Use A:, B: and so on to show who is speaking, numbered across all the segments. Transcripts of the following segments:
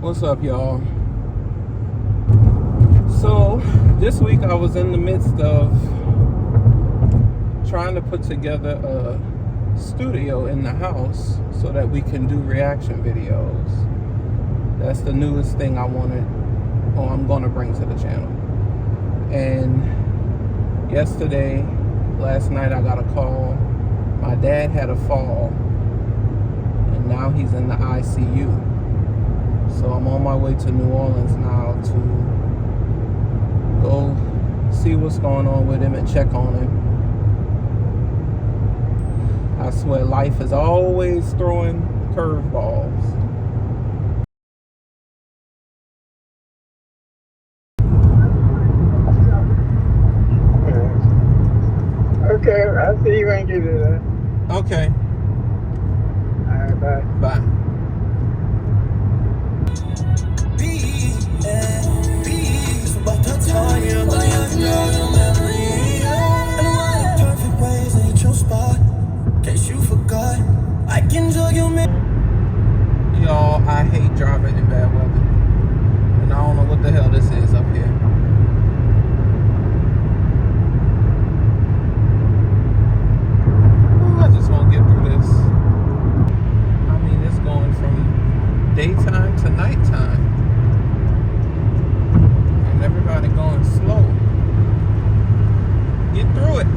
A: What's up, y'all? So this week I was in the midst of trying to put together a studio in the house so that we can do reaction videos. That's the newest thing I'm going to bring to the channel. And last night I got a call. My dad had a fall and now he's in the ICU. So I'm on my way to New Orleans now to go see what's going on with him and check on him. I swear life is always throwing curveballs.
B: Okay, I'll see you when you get there.
A: Okay.
B: All right, bye.
A: Bye. Y'all, I hate driving in bad weather. And I don't know what the hell this is up here. I just want to get through this. I mean, it's going from daytime to nighttime. And everybody going slow. Get through it.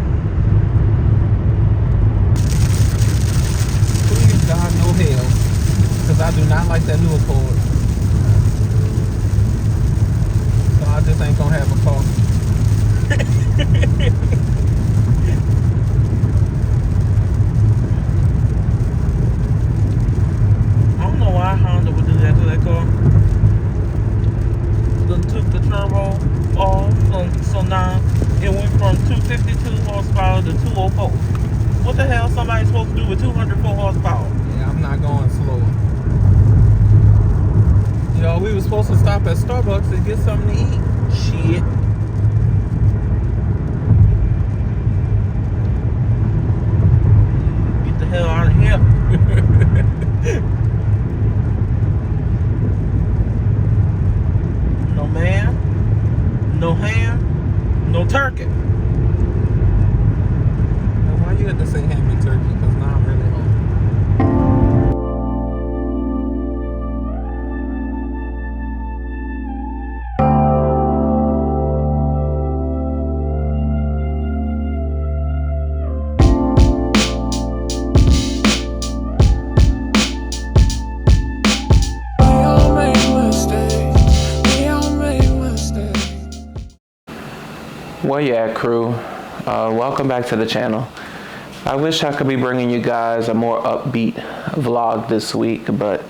A: Please, God, no hell. Because I do not like that new Accord. So I just ain't going to have a car. I don't know why Honda would do that to that car. Then took the turbo off, so now it went from 252 horsepower to 204. What the hell somebody's supposed to do with 204 horsepower? Yeah, I'm not going slower. Yo, we were supposed to stop at Starbucks to get something to eat. Shit. Get the hell out of here. No man, no ham, no turkey. Now, why you had to say ham and turkey? Because now I'm really hungry. Where you at, crew? Welcome back to the channel. I wish I could be bringing you guys a more upbeat vlog this week, but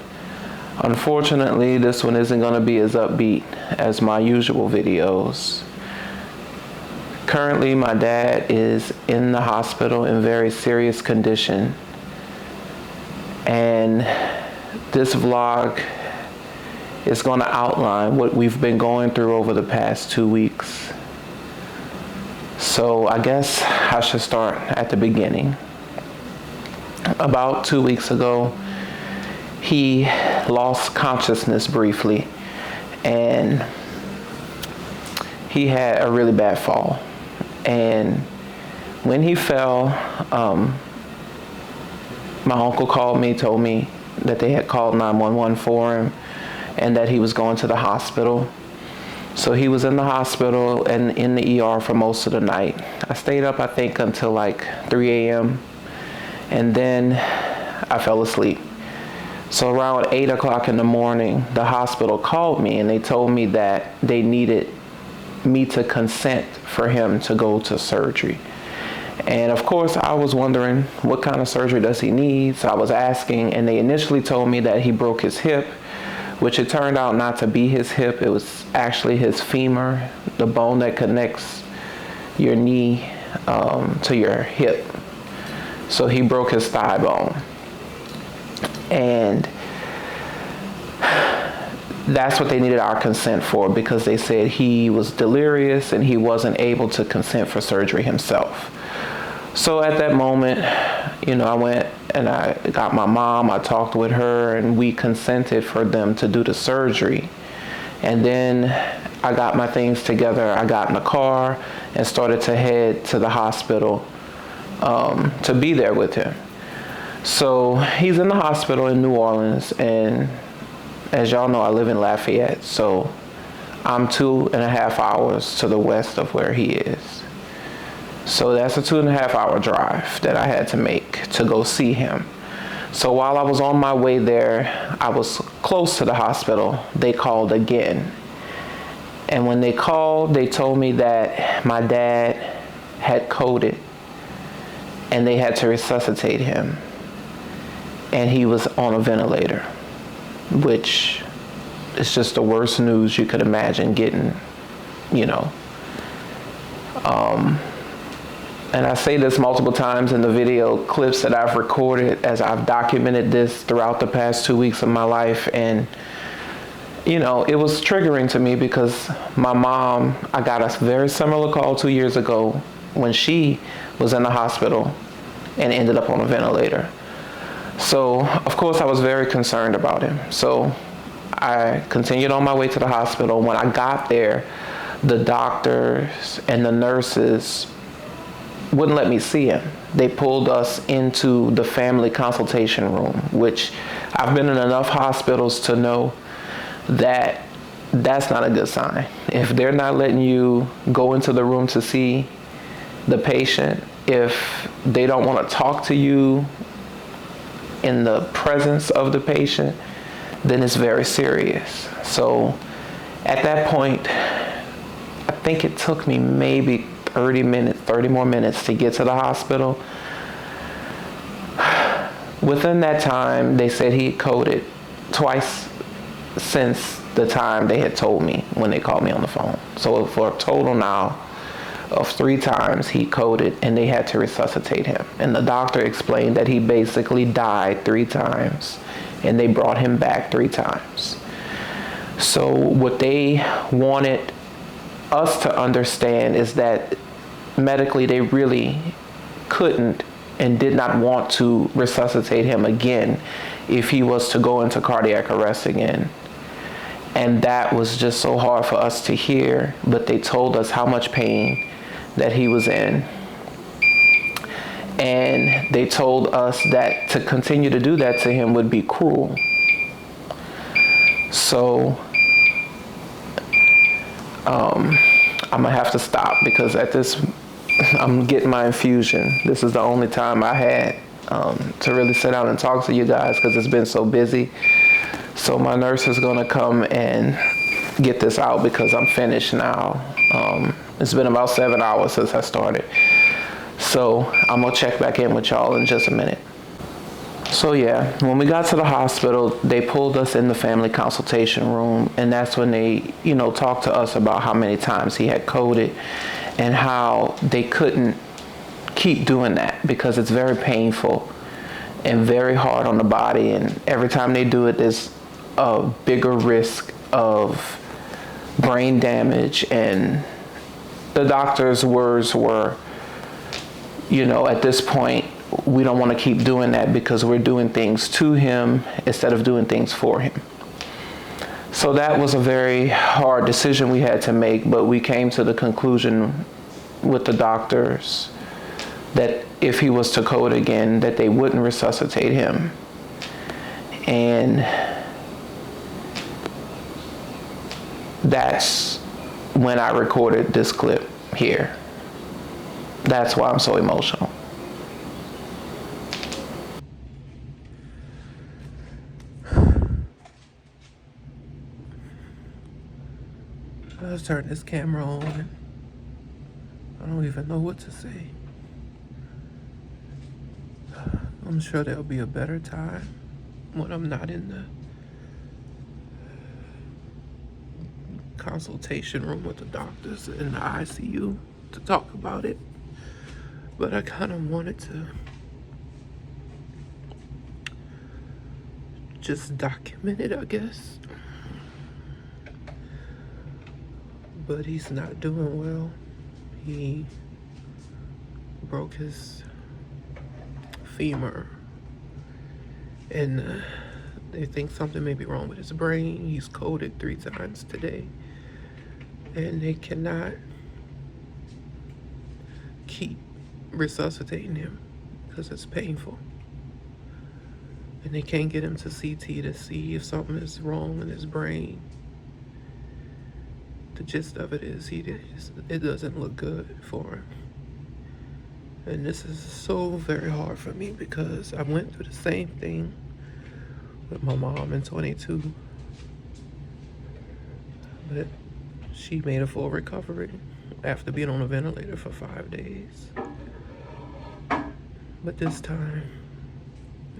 A: unfortunately this one isn't going to be as upbeat as my usual videos. Currently my dad is in the hospital in very serious condition, and this vlog is going to outline what we've been going through over the past 2 weeks. So I guess I should start at the beginning. About 2 weeks ago, he lost consciousness briefly, and he had a really bad fall. And when he fell, my uncle called me, told me that they had called 911 for him and that he was going to the hospital. So he was in the hospital and in the ER for most of the night. I stayed up, I think, until like 3 a.m. and then I fell asleep. So around 8 o'clock in the morning, the hospital called me and they told me that they needed me to consent for him to go to surgery. And of course, I was wondering, what kind of surgery does he need? So I was asking, and they initially told me that he broke his hip, which it turned out not to be his hip. It was actually his femur, the bone that connects your knee to your hip. So he broke his thigh bone. And that's what they needed our consent for, because they said he was delirious and he wasn't able to consent for surgery himself. So at that moment, I went and I got my mom, I talked with her, and we consented for them to do the surgery. And then I got my things together. I got in the car and started to head to the hospital to be there with him. So he's in the hospital in New Orleans, and as y'all know, I live in Lafayette, so I'm 2.5 hours to the west of where he is. So that's a 2.5 hour drive that I had to make to go see him. So while I was on my way there, I was close to the hospital. They called again. And when they called, they told me that my dad had coded and they had to resuscitate him. And he was on a ventilator, which is just the worst news you could imagine getting, you know. And I say this multiple times in the video clips that I've recorded as I've documented this throughout the past 2 weeks of my life. And, you know, it was triggering to me because my mom, I got a very similar call 2 years ago when she was in the hospital and ended up on a ventilator. So, of course, I was very concerned about him. So I continued on my way to the hospital. When I got there, the doctors and the nurses wouldn't let me see him. They pulled us into the family consultation room, which I've been in enough hospitals to know that that's not a good sign. If they're not letting you go into the room to see the patient, if they don't want to talk to you in the presence of the patient, then it's very serious. So at that point, I think it took me maybe 30 more minutes to get to the hospital. Within that time, they said he coded twice since the time they had told me when they called me on the phone. So for a total now of 3 times he coded and they had to resuscitate him. And the doctor explained that he basically died 3 times and they brought him back 3 times. So what they wanted us to understand is that medically they really couldn't and did not want to resuscitate him again if he was to go into cardiac arrest again. And that was just so hard for us to hear, but they told us how much pain that he was in. And they told us that to continue to do that to him would be cruel. So I'm gonna have to stop because I'm getting my infusion. This is the only time I had to really sit down and talk to you guys because it's been so busy. So my nurse is gonna come and get this out because I'm finished now. It's been about 7 hours since I started. So I'm gonna check back in with y'all in just a minute. So yeah, when we got to the hospital, they pulled us in the family consultation room, and that's when they, you know, talked to us about how many times he had coded and how they couldn't keep doing that because it's very painful and very hard on the body, and every time they do it, there's a bigger risk of brain damage. And the doctor's words were, you know, at this point, we don't want to keep doing that because we're doing things to him instead of doing things for him. So that was a very hard decision we had to make, but we came to the conclusion with the doctors that if he was to code again, that they wouldn't resuscitate him. And that's when I recorded this clip here. That's why I'm so emotional. Let's turn this camera on. I don't even know what to say. I'm sure there'll be a better time when I'm not in the consultation room with the doctors in the ICU to talk about it. But I kind of wanted to just document it, I guess. But he's not doing well. He broke his femur And they think something may be wrong with his brain. He's coded 3 times today. And they cannot keep resuscitating him because it's painful. And they can't get him to CT to see if something is wrong in his brain. The gist of it is it doesn't look good for him. And this is so very hard for me because I went through the same thing with my mom in 22. But she made a full recovery after being on a ventilator for 5 days. But this time,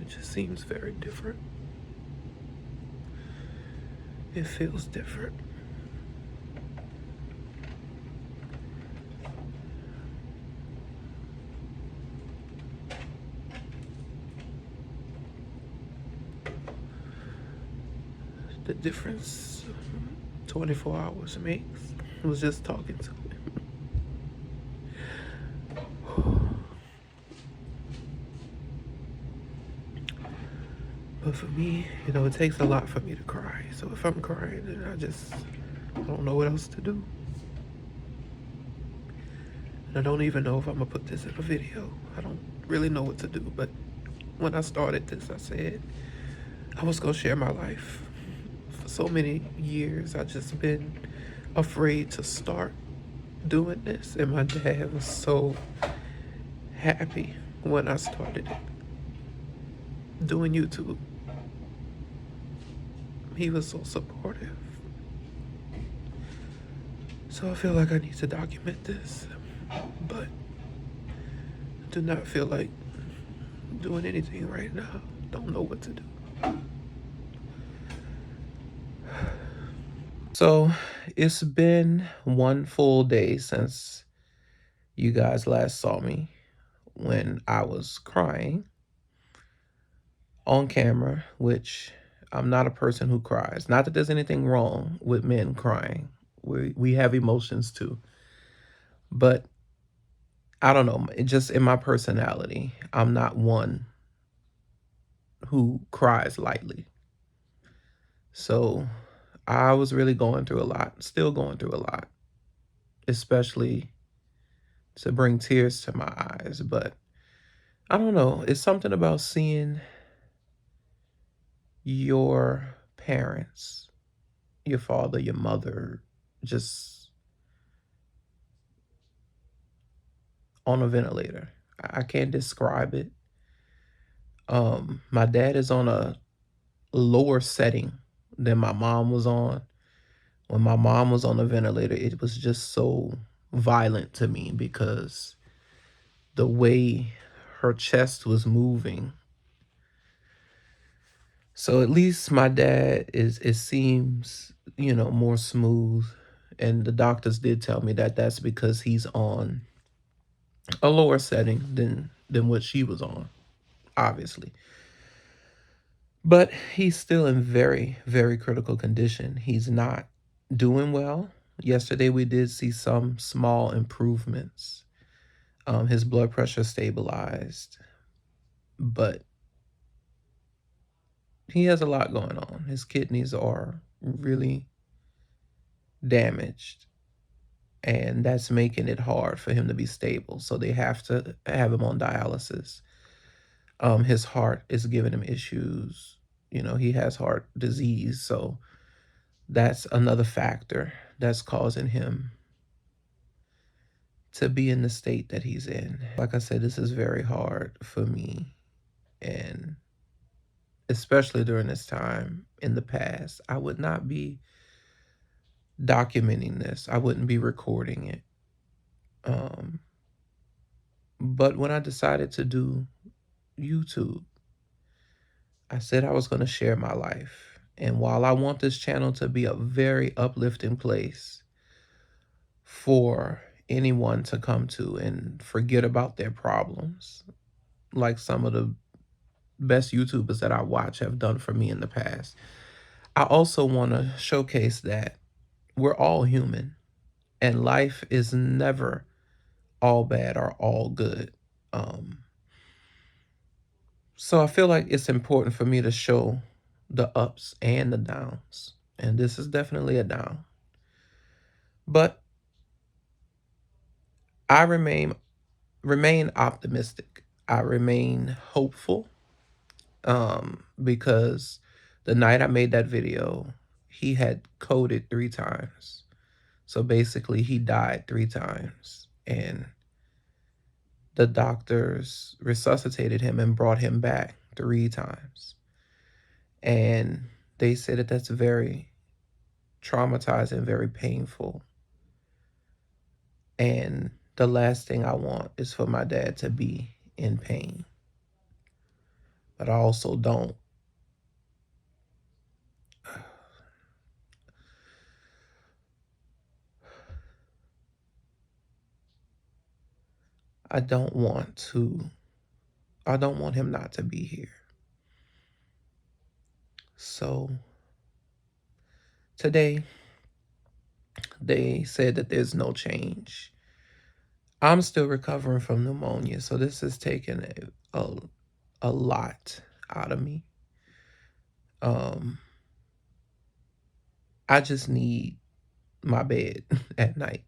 A: it just seems very different. It feels different. The difference 24 hours makes. I was just talking to him. But for me, it takes a lot for me to cry. So if I'm crying, then I don't know what else to do. And I don't even know if I'm gonna put this in a video. I don't really know what to do. But when I started this, I said I was gonna share my life. For so many years, I just been afraid to start doing this. And my dad was so happy when I started doing YouTube. He was so supportive. So I feel like I need to document this, but I do not feel like doing anything right now. Don't know what to do. So it's been one full day since you guys last saw me when I was crying on camera, which I'm not a person who cries. Not that there's anything wrong with men crying. We have emotions too. But I don't know, just in my personality, I'm not one who cries lightly. So I was really going through a lot, still going through a lot, especially to bring tears to my eyes. But I don't know, it's something about seeing your parents, your father, your mother, just on a ventilator. I can't describe it. My dad is on a lower setting than my mom was on. When my mom was on the ventilator, it was just so violent to me because the way her chest was moving. So at least my dad it seems, more smooth. And the doctors did tell me that that's because he's on a lower setting than what she was on, obviously. But he's still in very, very critical condition. He's not doing well. Yesterday we did see some small improvements. His blood pressure stabilized, but he has a lot going on. His kidneys are really damaged, and that's making it hard for him to be stable. So they have to have him on dialysis. His heart is giving him issues. He has heart disease, so that's another factor that's causing him to be in the state that he's in. Like I said, this is very hard for me, and especially during this time in the past, I would not be documenting this. I wouldn't be recording it. But when I decided to do YouTube, I said I was going to share my life. And while I want this channel to be a very uplifting place for anyone to come to and forget about their problems, like some of the best YouTubers that I watch have done for me in the past, I also want to showcase that we're all human and life is never all bad or all good. So I feel like it's important for me to show the ups and the downs. And this is definitely a down. But I remain optimistic. I remain hopeful. Because the night I made that video, he had coded 3 times. So basically he died 3 times. And the doctors resuscitated him and brought him back 3 times. And they said that that's very traumatizing, very painful. And the last thing I want is for my dad to be in pain. But I also don't. I don't want him not to be here. So today, they said that there's no change. I'm still recovering from pneumonia, so this has taken a lot out of me. I just need my bed at night.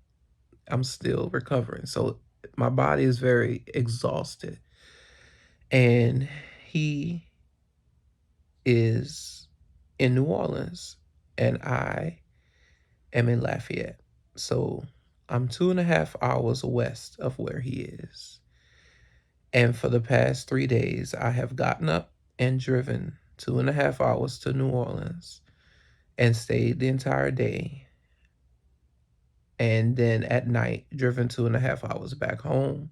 A: I'm still recovering, so my body is very exhausted. And he is in New Orleans, and I am in Lafayette. So I'm 2.5 hours west of where he is. And for the past 3 days, I have gotten up and driven 2.5 hours to New Orleans and stayed the entire day. And then at night, driven 2.5 hours back home.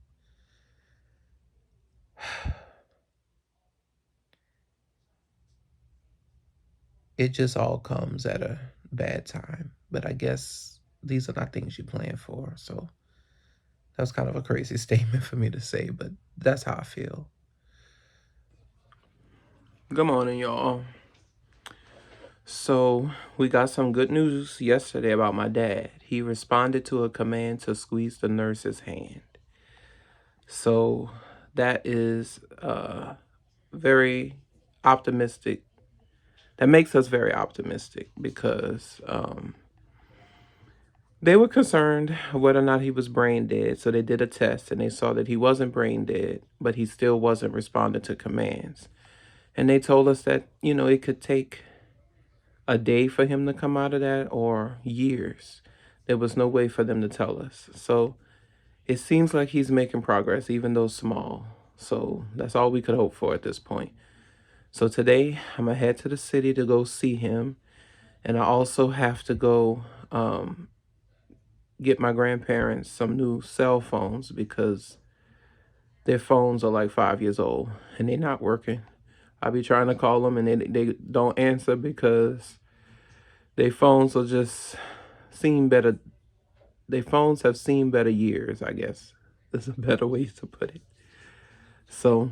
A: It just all comes at a bad time. But I guess these are not things you plan for. So that was kind of a crazy statement for me to say, but that's how I feel. Good morning, y'all. So we got some good news yesterday about my dad. He responded to a command to squeeze the nurse's hand. So that is very optimistic. That makes us very optimistic because they were concerned whether or not he was brain dead. So they did a test and they saw that he wasn't brain dead, but he still wasn't responding to commands. And they told us that, it could take a day for him to come out of that or years. There was no way for them to tell us. So it seems like he's making progress, even though small. So that's all we could hope for at this point. So today I'm gonna head to the city to go see him. And I also have to go get my grandparents some new cell phones because their phones are like 5 years old and they're not working. I be trying to call them and they don't answer because their phones will just seem better. Their phones have seen better years, I guess. There's a better way to put it. So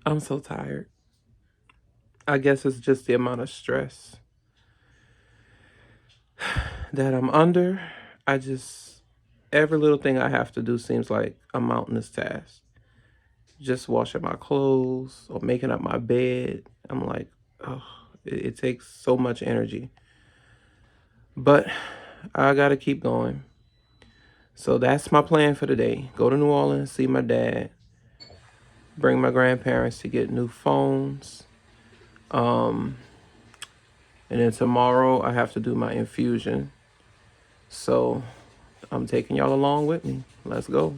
A: I'm so tired. I guess it's just the amount of stress that I'm under. Every little thing I have to do seems like a mountainous task. Just washing my clothes or making up my bed. I'm like, oh, it takes so much energy. But I gotta keep going. So that's my plan for today. Go to New Orleans, see my dad, bring my grandparents to get new phones. And then tomorrow I have to do my infusion. So I'm taking y'all along with me. Let's go.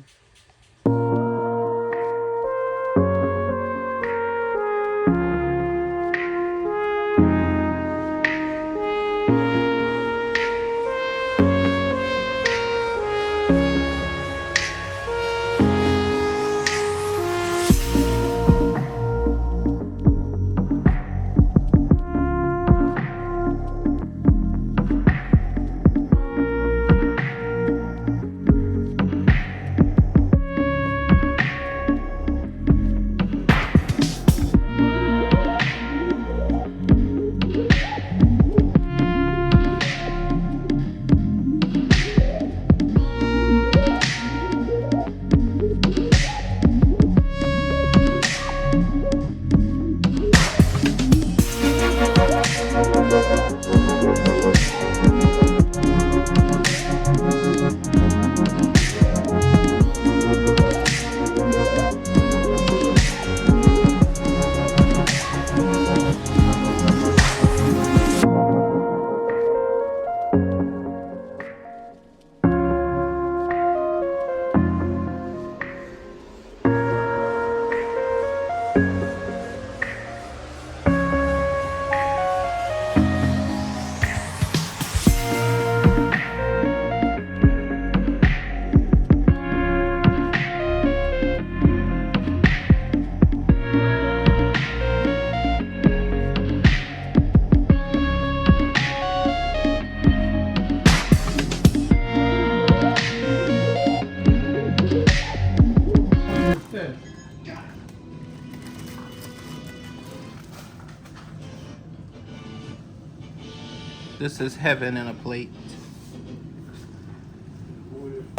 A: This is heaven in a plate.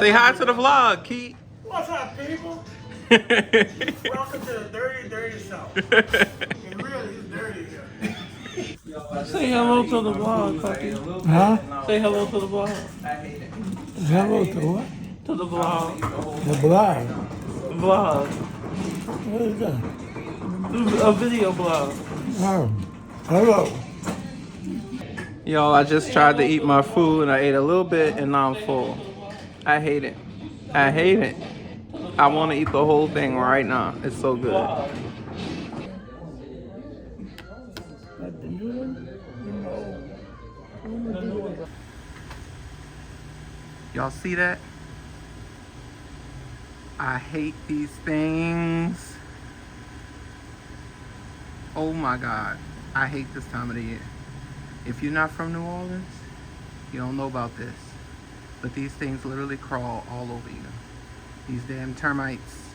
A: Say hi to the vlog, Keith.
C: What's up, people? Welcome to the dirty, dirty South. It really is dirty here.
A: Say hello to the vlog, Puppy.
C: Huh?
A: Say hello to the vlog.
C: Hello to what?
A: To the vlog.
C: The blog.
A: Vlog.
C: What is that?
A: A video blog.
C: Oh, hello.
A: Yo, I just tried to eat my food and I ate a little bit and now I'm full. I hate it. I hate it. I want to eat the whole thing right now. It's so good. Y'all see that? I hate these things. Oh my God. I hate this time of the year. If you're not from New Orleans, you don't know about this. But these things literally crawl all over you. These damn termites.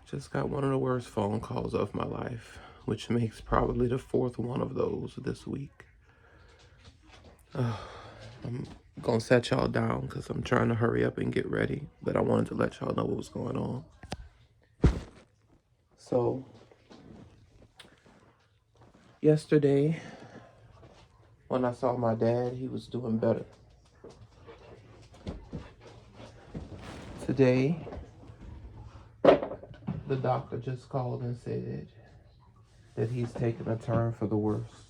A: Just got one of the worst phone calls of my life, which makes probably the fourth one of those this week. I'm gonna set y'all down because I'm trying to hurry up and get ready, but I wanted to let y'all know what was going on. So, yesterday, when I saw my dad, he was doing better. Today, the doctor just called and said that he's taking a turn for the worse.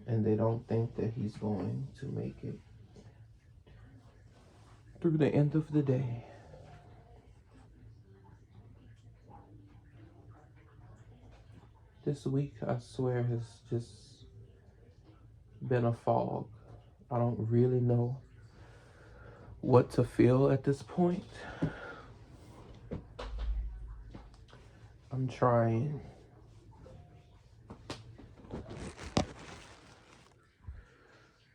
A: And they don't think that he's going to make it through the end of the day. This week, I swear, has just been a fog. I don't really know what to feel at this point. I'm trying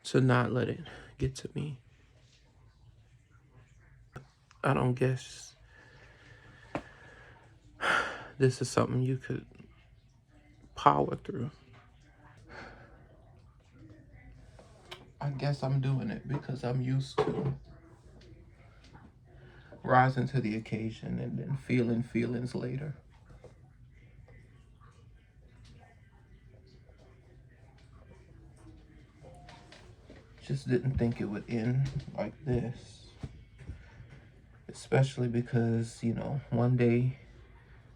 A: to not let it get to me. I don't guess this is something you could power through. I guess I'm doing it because I'm used to rising to the occasion and then feeling feelings later. Just didn't think it would end like this. Especially because, you know, one day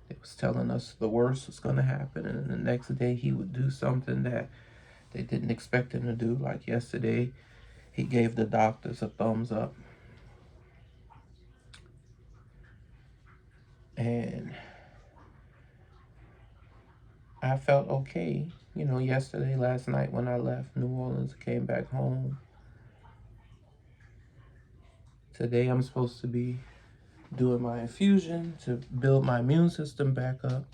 A: it was telling us the worst was going to happen, and then the next day he would do something that they didn't expect him to do. Like yesterday, he gave the doctors a thumbs up. And I felt okay. You know, yesterday, last night when I left New Orleans, came back home. Today I'm supposed to be doing my infusion to build my immune system back up.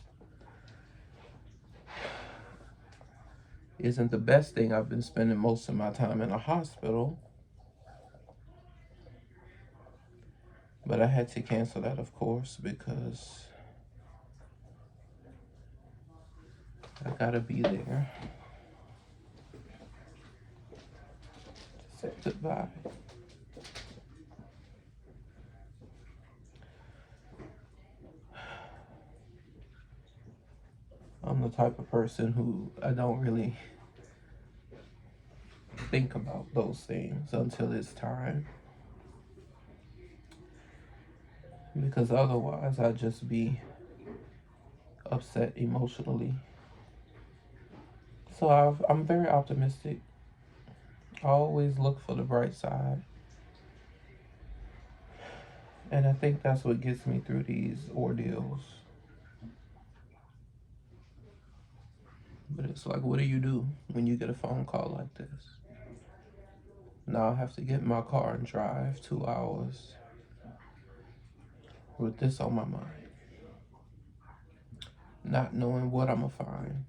A: Isn't the best thing. I've been spending most of my time in a hospital. But I had to cancel that, of course, because I gotta be there to say goodbye. I'm the type of person who I don't really think about those things until it's time. Because otherwise I'd just be upset emotionally. So I'm very optimistic. I always look for the bright side. And I think that's what gets me through these ordeals. But it's like, what do you do when you get a phone call like this? Now I have to get in my car and drive 2 hours with this on my mind. Not knowing what I'm gonna find.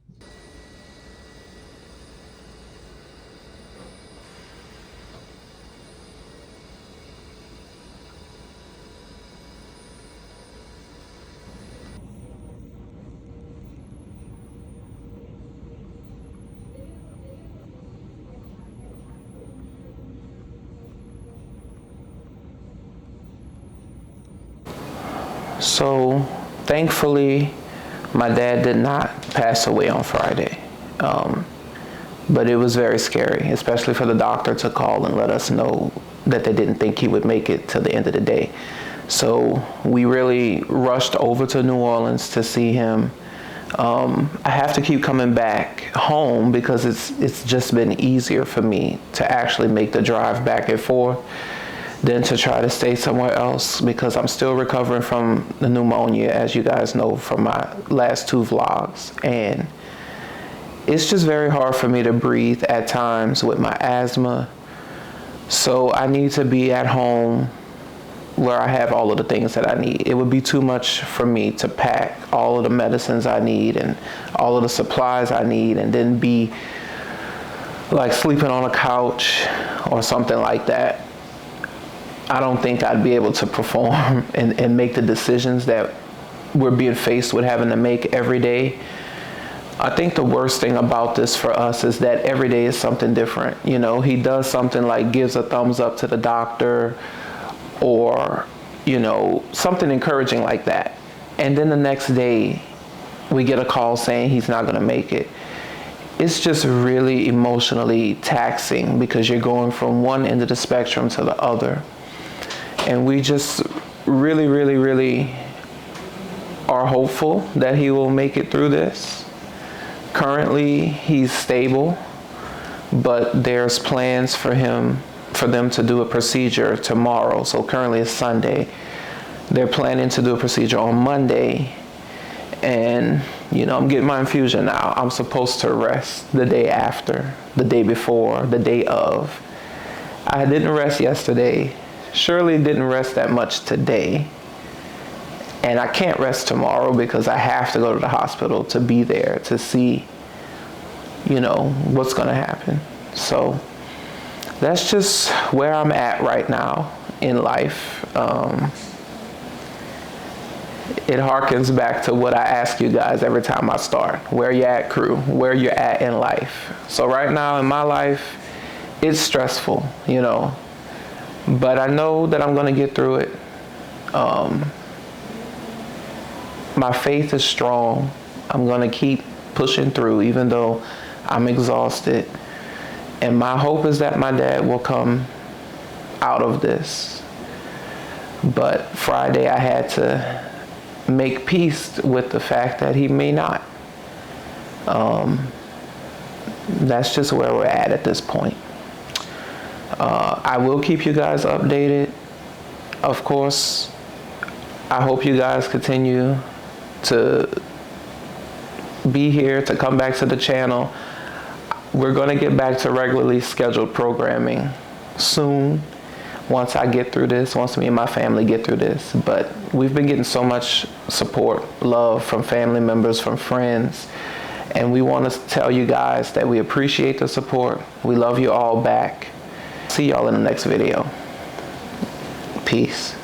A: So thankfully, my dad did not pass away on Friday. But it was very scary, especially for the doctor to call and let us know that they didn't think he would make it to the end of the day. So we really rushed over to New Orleans to see him. I have to keep coming back home because it's just been easier for me to actually make the drive back and forth than to try to stay somewhere else, because I'm still recovering from the pneumonia, as you guys know from my last 2 vlogs. And it's just very hard for me to breathe at times with my asthma. So I need to be at home where I have all of the things that I need. It would be too much for me to pack all of the medicines I need and all of the supplies I need and then be like sleeping on a couch or something like that. I don't think I'd be able to perform and make the decisions that we're being faced with having to make every day. I think the worst thing about this for us is that every day is something different. You know, he does something like gives a thumbs up to the doctor or, you know, something encouraging like that. And then the next day we get a call saying he's not gonna make it. It's just really emotionally taxing because you're going from one end of the spectrum to the other. And we just really, really, really are hopeful that he will make it through this. Currently, he's stable, but there's plans for them to do a procedure tomorrow. So currently it's Sunday. They're planning to do a procedure on Monday. And, you know, I'm getting my infusion now. I'm supposed to rest the day after, the day before, the day of. I didn't rest yesterday. Surely didn't rest that much today. And I can't rest tomorrow because I have to go to the hospital to be there to see, you know, what's going to happen. So that's just where I'm at right now in life. It harkens back to what I ask you guys every time I start. Where you at, crew? Where you at in life? So right now in my life, it's stressful, you know. But I know that I'm going to get through it. My faith is strong. I'm going to keep pushing through even though I'm exhausted. And my hope is that my dad will come out of this. But Friday I had to make peace with the fact that he may not. That's just where we're at this point. I will keep you guys updated. Of course, I hope you guys continue to be here, to come back to the channel. We're going to get back to regularly scheduled programming soon once I get through this, once me and my family get through this. But we've been getting so much support, love from family members, from friends, and we want to tell you guys that we appreciate the support. We love you all back. See y'all in the next video. Peace.